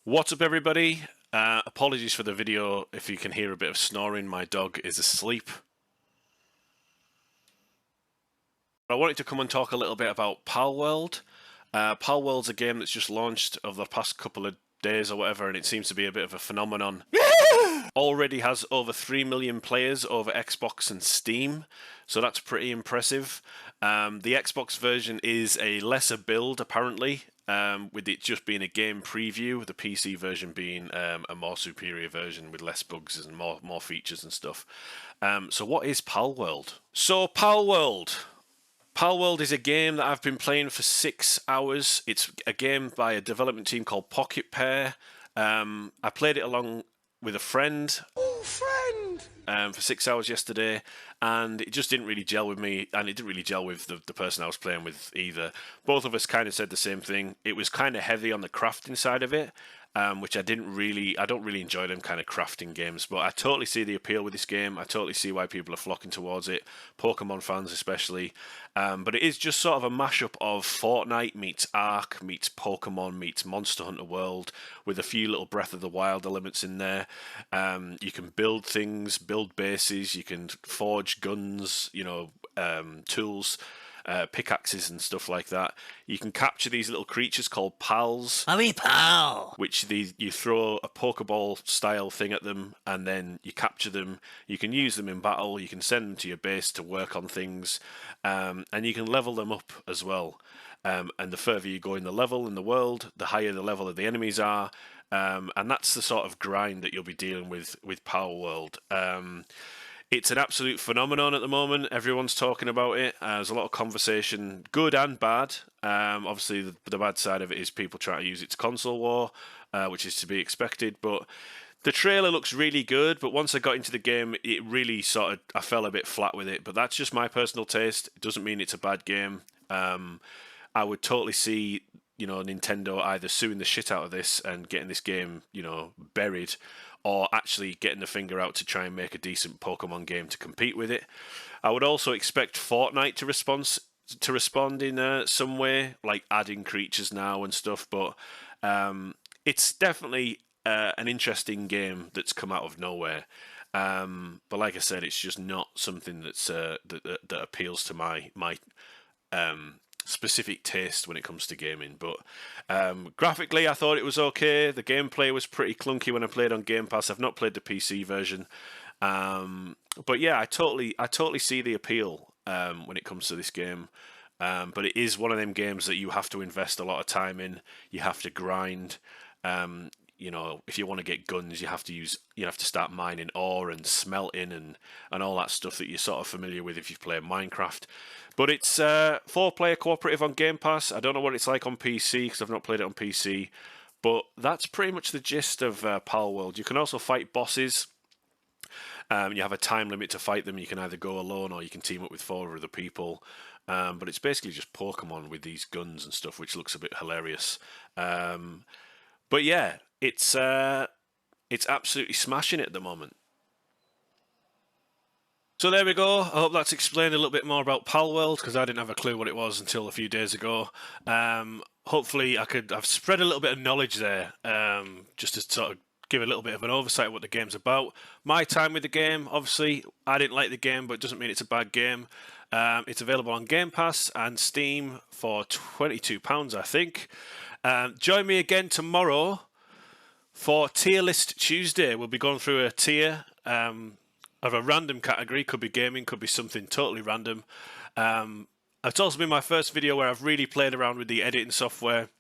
What's up, everybody? Apologies for the video if you can hear a bit of snoring. My dog is asleep. I wanted to come and talk a little bit about Palworld. Palworld's a game that's just launched over the past couple of days or whatever, and it seems to be a bit of a phenomenon. Already has over 3 million players over Xbox and Steam, so that's pretty impressive. The Xbox version is a lesser build, apparently, with it just being a game preview, the PC version being a more superior version with less bugs and more features and stuff. So what is Palworld? So Palworld is a game that I've been playing for 6 hours. It's a game by a development team called Pocket Pair. I played it along with a friend. For 6 hours yesterday, and it just didn't really gel with me, and it didn't really gel with the person I was playing with either. Both of us kind of said the same thing. It was kind of heavy on the crafting side of it, which I don't really enjoy them kind of crafting games, but I totally see the appeal with this game. I totally see why people are flocking towards it, Pokemon fans especially. But it is just sort of a mashup of Fortnite meets Ark meets Pokemon meets Monster Hunter World with a few little Breath of the Wild elements in there. You can build things, build bases, you can forge guns, tools, pickaxes and stuff like that. You can capture these little creatures called pals. Hurry, pal! Which you throw a Pokeball style thing at them, and then you capture them. You can use them in battle. You can send them to your base to work on things, and you can level them up as well. And the further you go in the level in the world, the higher the level of the enemies are. And that's the sort of grind that you'll be dealing with Palworld. It's an absolute phenomenon at the moment. Everyone's talking about it. There's a lot of conversation, good and bad. Obviously, the bad side of it is people trying to use it to console war, which is to be expected. But the trailer looks really good. But once I got into the game, it really I fell a bit flat with it. But that's just my personal taste. It doesn't mean it's a bad game. I would totally see Nintendo either suing the shit out of this and getting this game, buried, or actually getting the finger out to try and make a decent Pokemon game to compete with it. I would also expect Fortnite to respond in some way, like adding creatures now and stuff. But it's definitely an interesting game that's come out of nowhere. But like I said, it's just not something that's that appeals to my specific taste when it comes to gaming. But graphically, I thought it was okay. The gameplay was pretty clunky when I played on Game Pass. I've not played the PC version, but yeah, I totally see the appeal when it comes to this game. But it is one of them games that you have to invest a lot of time in. You have to grind. If you want to get guns, you have to start mining ore and smelting and all that stuff that you're sort of familiar with if you've played Minecraft. But it's 4-player cooperative on Game Pass. I don't know what it's like on PC because I've not played it on PC. But that's pretty much the gist of Palworld. You can also fight bosses. You have a time limit to fight them. You can either go alone or you can team up with 4 other people. But it's basically just Pokemon with these guns and stuff, which looks a bit hilarious. But yeah, it's absolutely smashing it at the moment. So there we go. I hope that's explained a little bit more about Palworld, because I didn't have a clue what it was until a few days ago. Hopefully I've spread a little bit of knowledge there, just to sort of give a little bit of an oversight of what the game's about. My time with the game, obviously, I didn't like the game, but it doesn't mean it's a bad game. It's available on Game Pass and Steam for £22, I think. Join me again tomorrow for Tier List Tuesday. We'll be going through a tier of a random category. Could be gaming, could be something totally random. It's also been my first video where I've really played around with the editing software.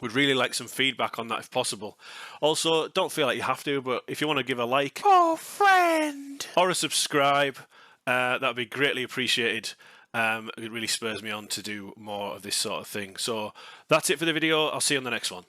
Would really like some feedback on that if possible. Also, don't feel like you have to, but if you want to give a like, Friend! Or a subscribe, that would be greatly appreciated. It really spurs me on to do more of this sort of thing. So that's it for the video. I'll see you on the next one.